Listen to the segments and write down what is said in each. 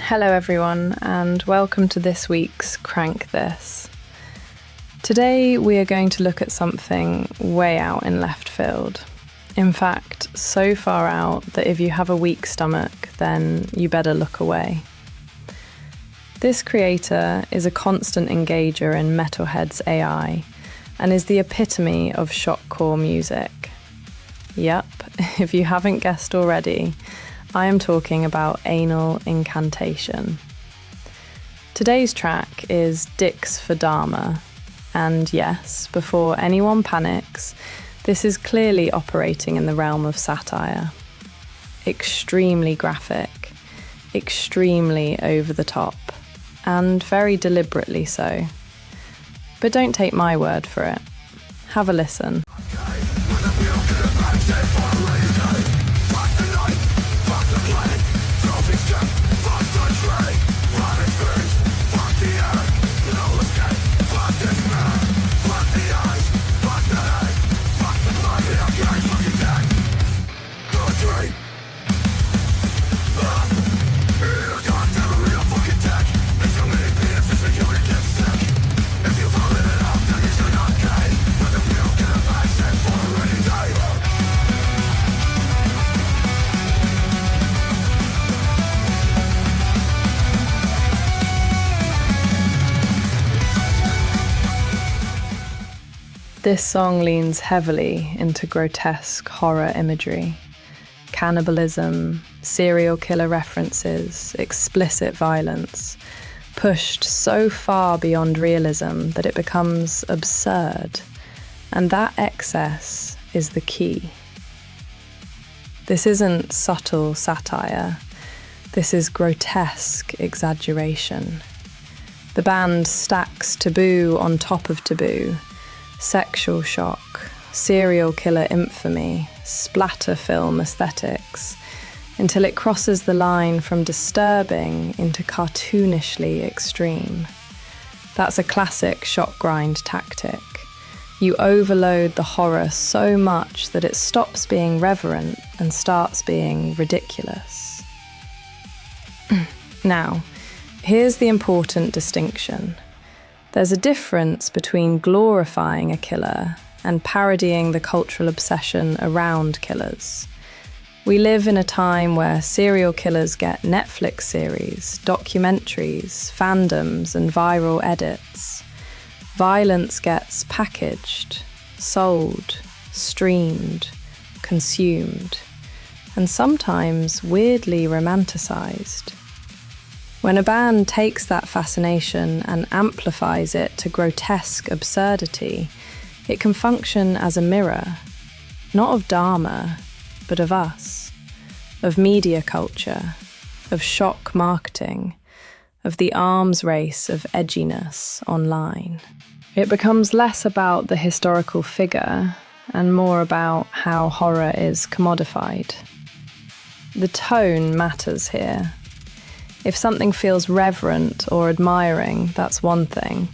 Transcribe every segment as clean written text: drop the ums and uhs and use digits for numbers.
Hello everyone, and welcome to this week's Crank This. Today we are going to look at something way out in left field. In fact, so far out that if you have a weak stomach, then you better look away. This creator is a constant engager in Metalhead's AI and is the epitome of shockcore music. Yep, if you haven't guessed already, I am talking about A.NAL Today's track is Dicks for Dahmer, and yes, before anyone panics, this is clearly operating in the realm of satire. Extremely graphic, extremely over the top, and very deliberately so. But don't take my word for it. Have a listen. This song leans heavily into grotesque horror imagery, cannibalism, serial killer references, explicit violence, pushed so far beyond realism that it becomes absurd, and that excess is the key. This isn't subtle satire, this is grotesque exaggeration. The band stacks taboo on top of taboo, sexual shock, serial killer infamy, splatter film aesthetics, until it crosses the line from disturbing into cartoonishly extreme. That's a classic shock grind tactic. You overload the horror so much that it stops being reverent and starts being ridiculous. Now, here's the important distinction. There's a difference between glorifying a killer and parodying the cultural obsession around killers. We live in a time where serial killers get Netflix series, documentaries, fandoms, and viral edits. Violence gets packaged, sold, streamed, consumed, and sometimes weirdly romanticized. When a band takes that fascination and amplifies it to grotesque absurdity, it can function as a mirror, not of Dahmer, but of us, of media culture, of shock marketing, of the arms race of edginess online. It becomes less about the historical figure and more about how horror is commodified. The tone matters here. If something feels reverent or admiring, that's one thing.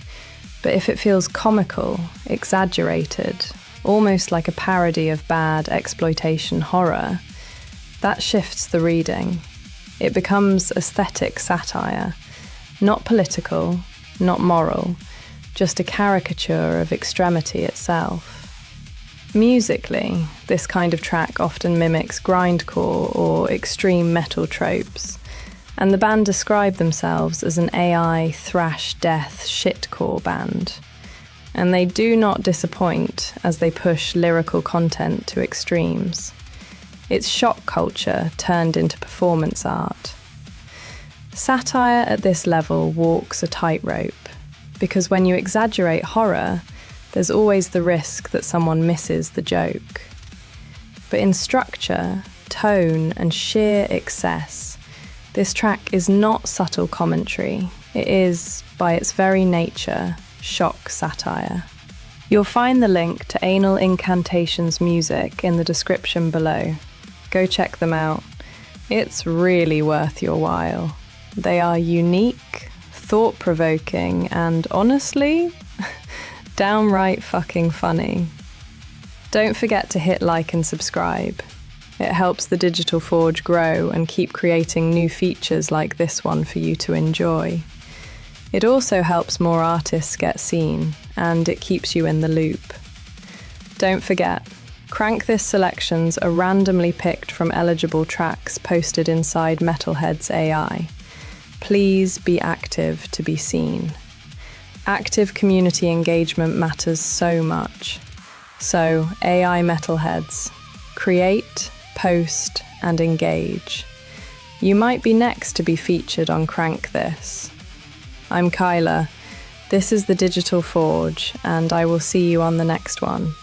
But if it feels comical, exaggerated, almost like a parody of bad exploitation horror, that shifts the reading. It becomes aesthetic satire, not political, not moral, just a caricature of extremity itself. Musically, this kind of track often mimics grindcore or extreme metal tropes, and the band describe themselves as an AI thrash death shitcore band. And they do not disappoint as they push lyrical content to extremes. It's shock culture turned into performance art. Satire at this level walks a tightrope, because when you exaggerate horror, there's always the risk that someone misses the joke. But in structure, tone, and sheer excess, this track is not subtle commentary. It is, by its very nature, shock satire. You'll find the link to A.NAL music in the description below. Go check them out. It's really worth your while. They are unique, thought-provoking, and honestly, downright fucking funny. Don't forget to hit like and subscribe. It helps the digital forge grow and keep creating new features like this one for you to enjoy. It also helps more artists get seen, and it keeps you in the loop. Don't forget, Crank This selections are randomly picked from eligible tracks posted inside Metalhead's AI. Please be active to be seen. Active community engagement matters so much. So, AI Metalheads, create, post, and engage. You might be next to be featured on Crank This. I'm Kyla. This is the Digital Forge, and I will see you on the next one.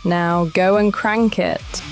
Now go and crank it!